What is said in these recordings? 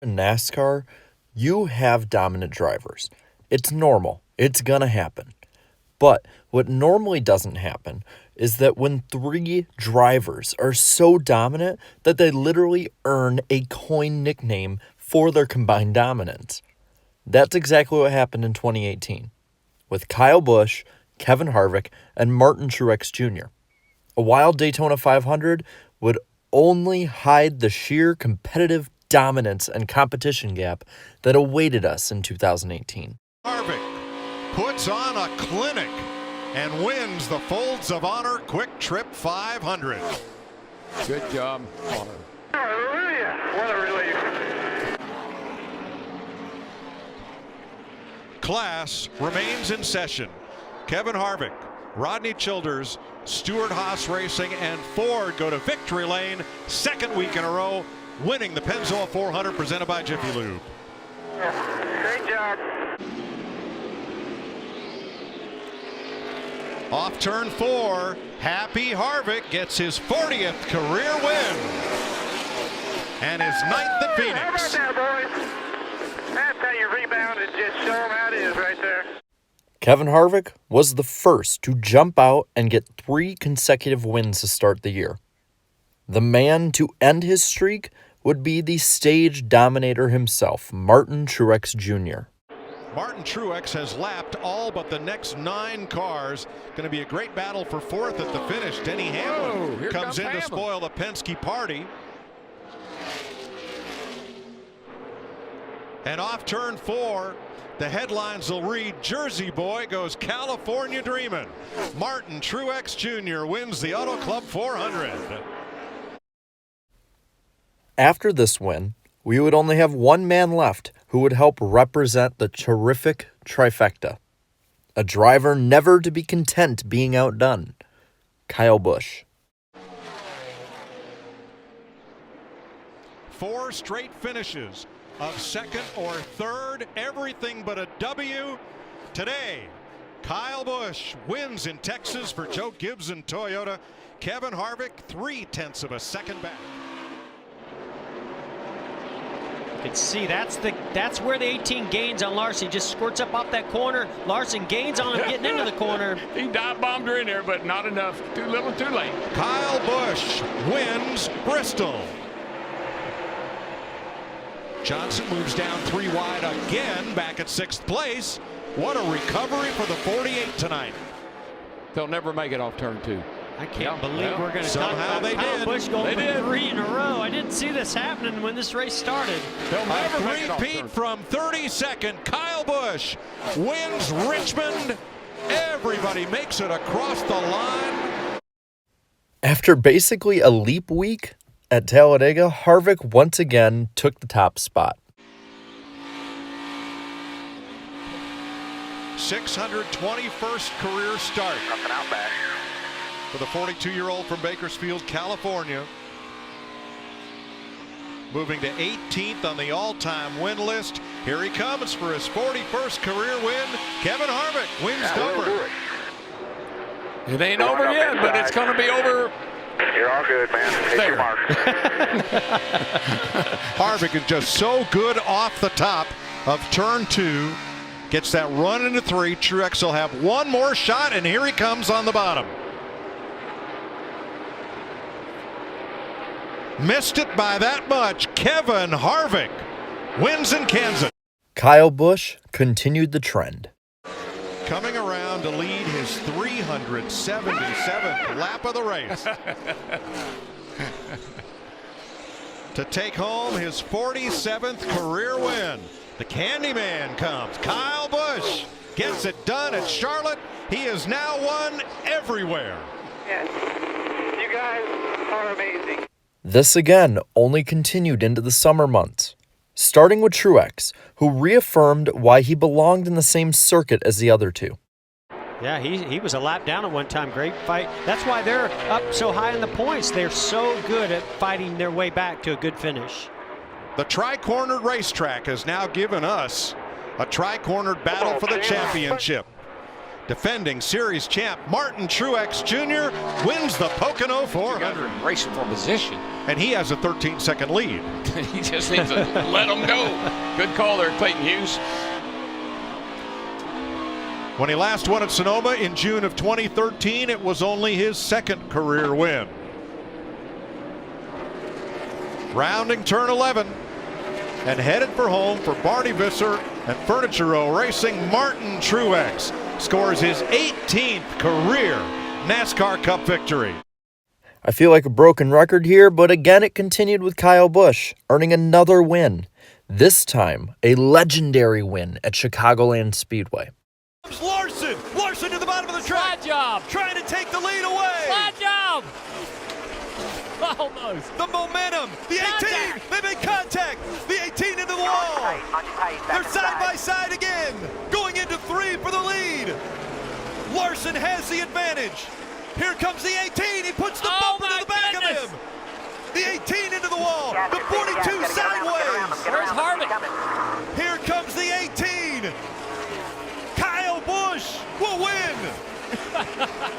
in NASCAR, you have dominant drivers. It's normal. It's gonna happen. But what normally doesn't happen is that when three drivers are so dominant that they literally earn a coin nickname for their combined dominance. That's exactly what happened in 2018 with Kyle Busch, Kevin Harvick, and Martin Truex Jr. A wild Daytona 500 would only hide the sheer competitive dominance and competition gap that awaited us in 2018. Harvick puts on a clinic and wins the Folds of Honor Quick Trip 500. Good job, Honor. Hallelujah! What a relief. Class remains in session. Kevin Harvick, Rodney Childers, Stewart Haas Racing, and Ford go to victory lane, second week in a row, winning the Pennzoil 400 presented by Jiffy Lube. Great job. Off turn 4, Happy Harvick gets his 40th career win and his 9th at Phoenix. How about that, boys? That's how you rebound and just show them how it is right there. Kevin Harvick was the first to jump out and get 3 consecutive wins to start the year. The man to end his streak would be the stage dominator himself, Martin Truex Jr. Martin Truex has lapped all but the next 9 cars. Going to be a great battle for 4th at the finish. Denny Hamlin comes in to spoil the Penske party. And off turn 4, the headlines will read, Jersey boy goes California dreamin'. Martin Truex Jr. wins the Auto Club 400. After this win, we would only have one man left who would help represent the terrific trifecta. A driver never to be content being outdone, Kyle Busch. 4 straight finishes of 2nd or 3rd, everything but a W. Today, Kyle Busch wins in Texas for Joe Gibbs and Toyota. Kevin Harvick 0.3 of a second back. You can see that's where the 18 gains on Larson. He just squirts up off that corner. Larson gains on him getting into the corner. He dive bombed her in there, but not enough. Too little, too late. Kyle Busch wins Bristol. Johnson moves down 3 wide again, back at 6th place. What a recovery for the 48 tonight. They'll never make it off turn 2. I can't believe we're going to talk somehow about they Kyle did. Busch going They for did. 3 in a row. I didn't see this happening when this race started. They'll never A make it off three-peat turn. from 32nd. Kyle Busch wins Richmond. Everybody makes it across the line. After basically a leap week at Talladega, Harvick once again took the top spot. 621st career start. Nothing out back. For the 42-year-old from Bakersfield, California. Moving to 18th on the all-time win list. Here he comes for his 41st career win. Kevin Harvick wins number. It ain't over yet, but it's going to be over. You're all good, man. Hit There. your mark. Harvick is just so good off the top of turn 2. Gets that run into 3. Truex will have one more shot, and here he comes on the bottom. Missed it by that much. Kevin Harvick wins in Kansas. Kyle Busch continued the trend. Coming around to lead his 377th lap of the race. To take home his 47th career win. The Candyman comes. Kyle Busch gets it done at Charlotte. He has now won everywhere. Yes. You guys are amazing. This again only continued into the summer months, starting with Truex, who reaffirmed why he belonged in the same circuit as the other two. Yeah, he was a lap down at one time. Great fight. That's why they're up so high in the points. They're so good at fighting their way back to a good finish. The tri-cornered racetrack has now given us a tri-cornered battle for the championship. Defending series champ Martin Truex Jr. wins the Pocono 400. Racing for position. And he has a 13-second lead. He just needs to let them go. Good call there, Clayton Hughes. When he last won at Sonoma in June of 2013, it was only his second career win. Rounding turn 11 and headed for home for Barney Visser and Furniture Row Racing, Martin Truex scores his 18th career NASCAR Cup victory. I feel like a broken record here, but again it continued with Kyle Busch, earning another win. This time, a legendary win at Chicagoland Speedway. Larson to the bottom of the track. Slide job. Trying to take the lead away. Slide job. Almost. The momentum. The 18. Contact. They make contact. The 18 into the wall. They're side by side again. Going into 3 for the lead. Larson has the advantage. Here comes the 18. He puts the bumper to the back of him. The 18 into the wall. The 42 sideways. Where's Harvick? Here comes the 18. Kyle Busch will win.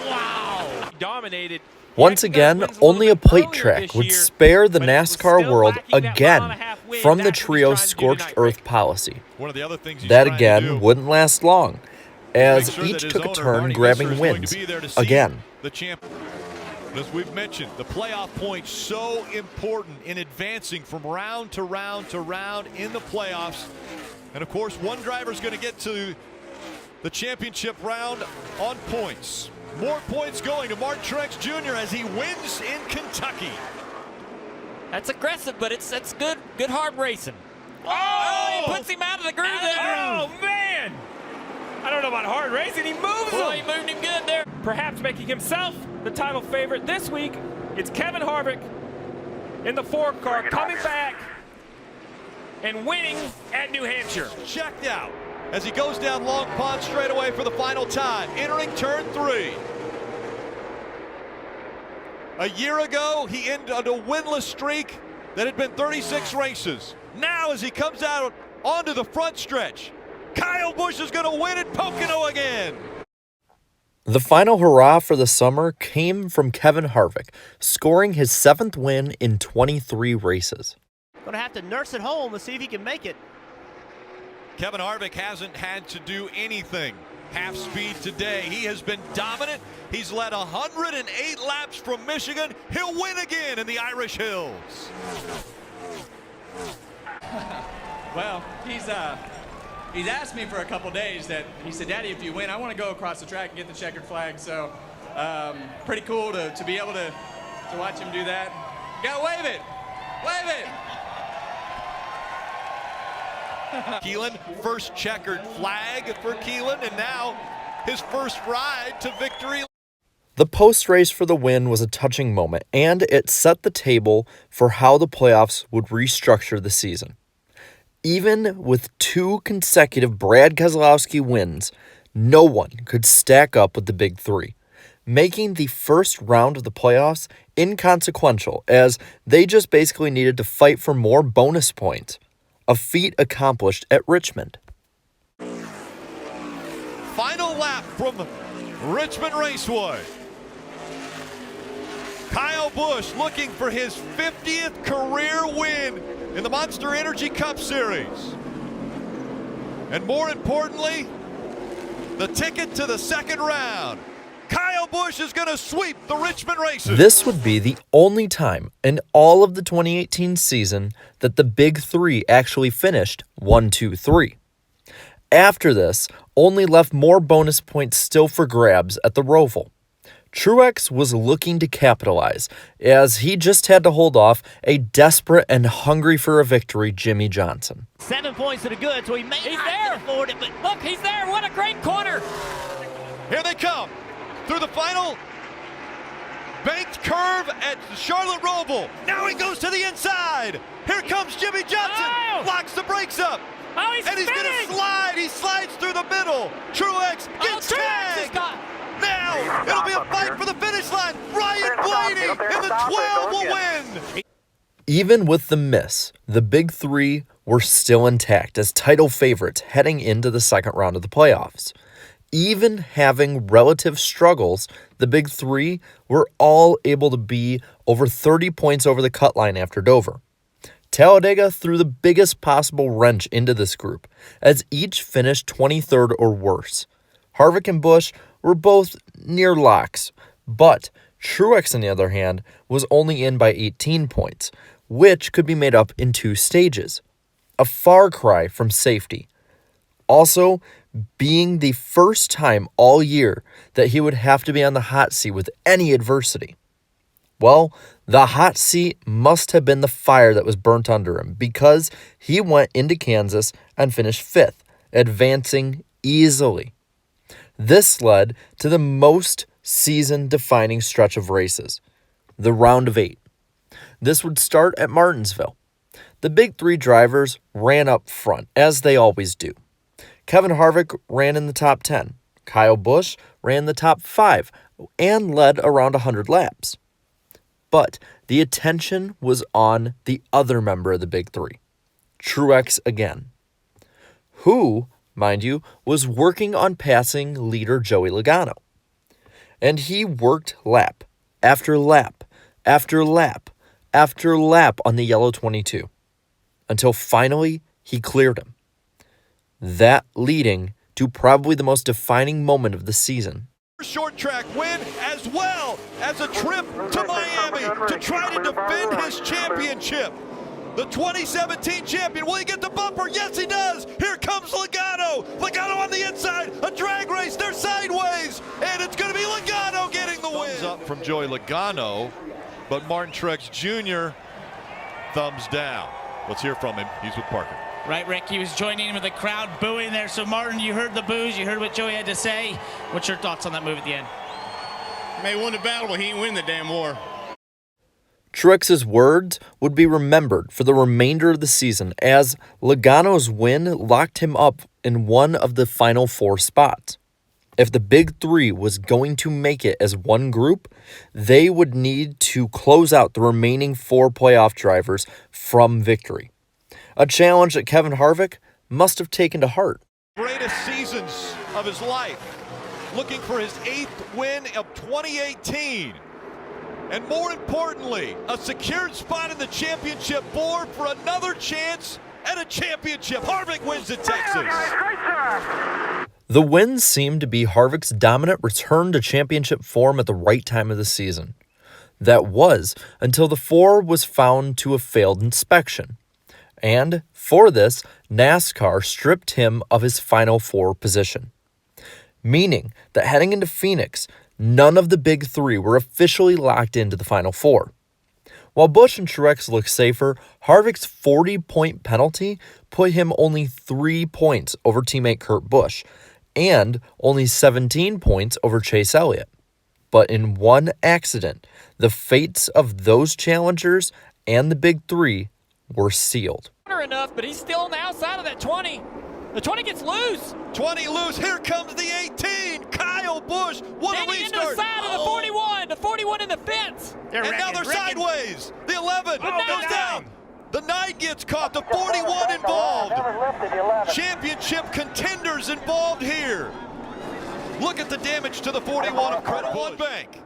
Wow. Dominated. Once again, only a plate track would spare the NASCAR world again from the trio scorched earth policy. One of the other things That again wouldn't last long, as each took a turn grabbing wins again. The champ. As we've mentioned, the playoff points so important in advancing from round to round to round in the playoffs. And of course, one driver's going to get to the championship round on points. More points going to Martin Truex Jr. as he wins in Kentucky. That's aggressive, but it's good hard racing. Oh! He puts him out of the groove there. Oh, man! I don't know about hard racing. He moves Well, him. he moved him good there. Perhaps making himself the title favorite this week. It's Kevin Harvick in the 4 car coming back and winning at New Hampshire. Checked out as he goes down Long Pond straightaway for the final time, entering turn 3. A year ago, he ended on a winless streak that had been 36 races. Now, as he comes out onto the front stretch, Kyle Busch is going to win at Pocono again. The final hurrah for the summer came from Kevin Harvick, scoring his 7th win in 23 races. Going to have to nurse it home and see if he can make it. Kevin Harvick hasn't had to do anything half speed today. He has been dominant. He's led 108 laps from Michigan. He'll win again in the Irish Hills. Well, he's asked me for a couple days that he said, Daddy, if you win, I want to go across the track and get the checkered flag. So pretty cool to be able to watch him do that. You gotta wave it. Wave it. Keelan, first checkered flag for Keelan, and now his first ride to victory. The post-race for the win was a touching moment, and it set the table for how the playoffs would restructure the season. Even with 2 consecutive Brad Keselowski wins, no one could stack up with the Big Three, making the first round of the playoffs inconsequential, as they just basically needed to fight for more bonus points, a feat accomplished at Richmond. Final lap from Richmond Raceway. Kyle Busch looking for his 50th career win in the Monster Energy Cup Series. And more importantly, the ticket to the second round. Kyle Busch is going to sweep the Richmond races. This would be the only time in all of the 2018 season that the Big Three actually finished 1, 2, 3. After this, only left more bonus points still for grabs at the Roval. Truex was looking to capitalize, as he just had to hold off a desperate and hungry for a victory Jimmy Johnson. 7 points to the good, so he may not afford it, but look, he's there. What a great corner. Here they come through the final banked curve at Charlotte Roval. Now he goes to the inside. Here comes Jimmy Johnson. Oh! Locks the brakes up. Oh, he's And he's going to slide. He slides through the middle. Truex gets tagged. Now it'll be a fight for the finish line. Ryan Blaney in the 12 will win. Even with the miss, the Big Three were still intact as title favorites heading into the second round of the playoffs. Even having relative struggles, the big three were all able to be over 30 points over the cut line after Dover. Talladega threw the biggest possible wrench into this group, as each finished 23rd or worse. Harvick and Busch were both near locks, but Truex, on the other hand, was only in by 18 points, which could be made up in 2 stages. A far cry from safety. Also, being the first time all year that he would have to be on the hot seat with any adversity. Well, the hot seat must have been the fire that was burnt under him, because he went into Kansas and finished 5th, advancing easily. This led to the most season-defining stretch of races, the round of 8. This would start at Martinsville. The big three drivers ran up front, as they always do. Kevin Harvick ran in the top 10. Kyle Busch ran the top 5 and led around 100 laps. But the attention was on the other member of the big three, Truex again, who, mind you, was working on passing leader Joey Logano. And he worked lap after lap after lap after lap on the yellow 22, until finally he cleared him. That leading to probably the most defining moment of the season. Short track win, as well as a trip to Miami to try to defend his championship. The 2017 champion, will he get the bumper? Yes, he does. Here comes Logano. Logano on the inside, a drag race, they're sideways, and it's going to be Logano getting the win. Thumbs up from Joey Logano, but Martin Truex Jr. thumbs down. Let's hear from him. He's with Parker. Right, Rick, he was joining in with the crowd booing there. So, Martin, you heard the boos. You heard what Joey had to say. What's your thoughts on that move at the end? He may win the battle, but he ain't win the damn war. Truex's words would be remembered for the remainder of the season, as Logano's win locked him up in one of the final 4 spots. If the big three was going to make it as one group, they would need to close out the remaining 4 playoff drivers from victory. A challenge that Kevin Harvick must have taken to heart. Greatest seasons of his life, looking for his 8th win of 2018. And more importantly, a secured spot in the championship board for another chance at a championship. Harvick wins at Texas. The wins seemed to be Harvick's dominant return to championship form at the right time of the season. That was until the 4 was found to have failed inspection. And for this, NASCAR stripped him of his final 4 position. Meaning that heading into Phoenix, none of the big three were officially locked into the final 4. While Busch and Truex looked safer, Harvick's 40-point penalty put him only 3 points over teammate Kurt Busch and only 17 points over Chase Elliott. But in one accident, the fates of those challengers and the big three were sealed. Enough, but he's still on the outside of that 20. The 20 gets loose. 20 loose. Here comes the 18. Kyle Busch. What a Standing into restart. the side of the 41. The 41 in the fence. And now they're sideways. The 11 goes down. The 9 gets caught. The 41 involved. Championship contenders involved here. Look at the damage to the 41 of Credit One Bank.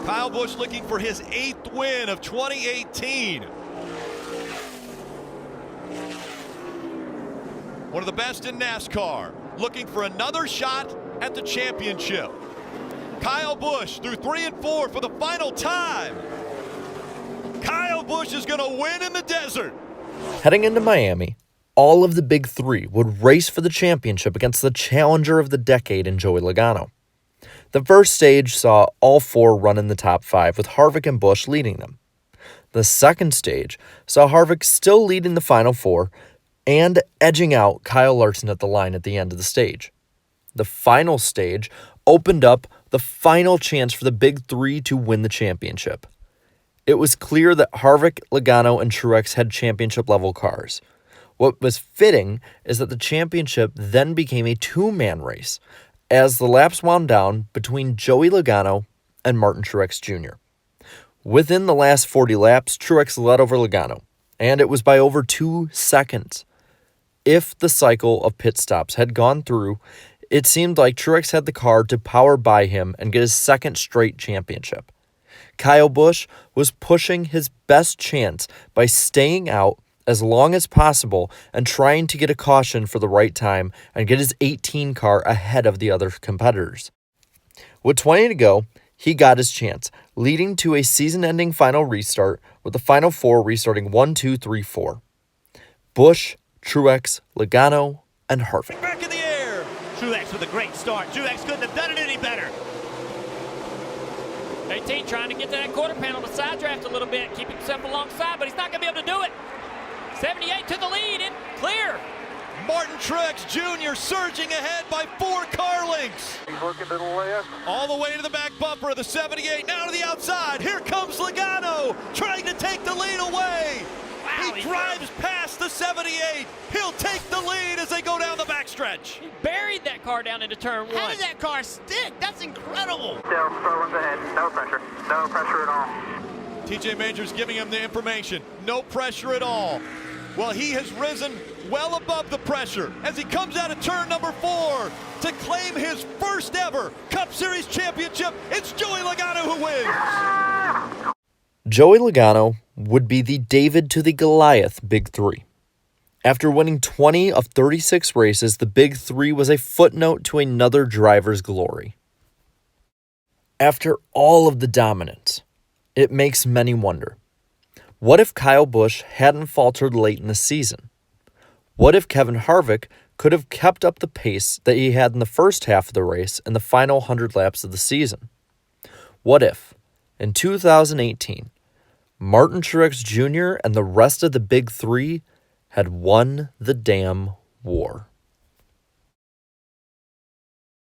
Kyle Busch looking for his 8th win of 2018. One of the best in NASCAR, looking for another shot at the championship. Kyle Busch through 3 and 4 for the final time. Kyle Busch is going to win in the desert. Heading into Miami, all of the big three would race for the championship against the challenger of the decade in Joey Logano. The first stage saw all 4 run in the top 5, with Harvick and Busch leading them. The second stage saw Harvick still leading the final 4 and edging out Kyle Larson at the line at the end of the stage. The final stage opened up the final chance for the big three to win the championship. It was clear that Harvick, Logano, and Truex had championship-level cars. What was fitting is that the championship then became a 2-man race, as the laps wound down between Joey Logano and Martin Truex Jr. Within the last 40 laps, Truex led over Logano, and it was by over 2 seconds. if the cycle of pit stops had gone through, it seemed like Truex had the car to power by him and get his second straight championship. Kyle Busch was pushing his best chance by staying out as long as possible and trying to get a caution for the right time and get his 18 car ahead of the other competitors. With 20 to go, he got his chance, leading to a season-ending final restart with the final four restarting 1, 2, 3, 4. Busch, Truex, Logano, and Harvick. Back in the air. Truex with a great start. Truex couldn't have done it any better. 18 trying to get to that quarter panel to side draft a little bit, keep himself alongside, but he's not going to be able to do it. 78 to the lead and clear. Martin Truex Jr. surging ahead by 4 car lengths. He's looking to the left. All the way to the back bumper of the 78, now to the outside. Here comes Logano, trying to take the lead away. Wow, he drives past the 78. He'll take the lead as they go down the backstretch. He buried that car down into turn 1. How did that car stick? That's incredible. Still Sterling's ahead. No pressure. No pressure at all. TJ Majors giving him the information. No pressure at all. Well, he has risen well above the pressure as he comes out of turn number 4 to claim his first ever Cup Series championship. It's Joey Logano who wins. Joey Logano would be the David to the Goliath Big Three. After winning 20 of 36 races, the Big Three was a footnote to another driver's glory. After all of the dominance, it makes many wonder, what if Kyle Busch hadn't faltered late in the season? What if Kevin Harvick could have kept up the pace that he had in the first half of the race in the final 100 laps of the season? What if, in 2018, Martin Truex Jr. and the rest of the Big Three had won the damn war?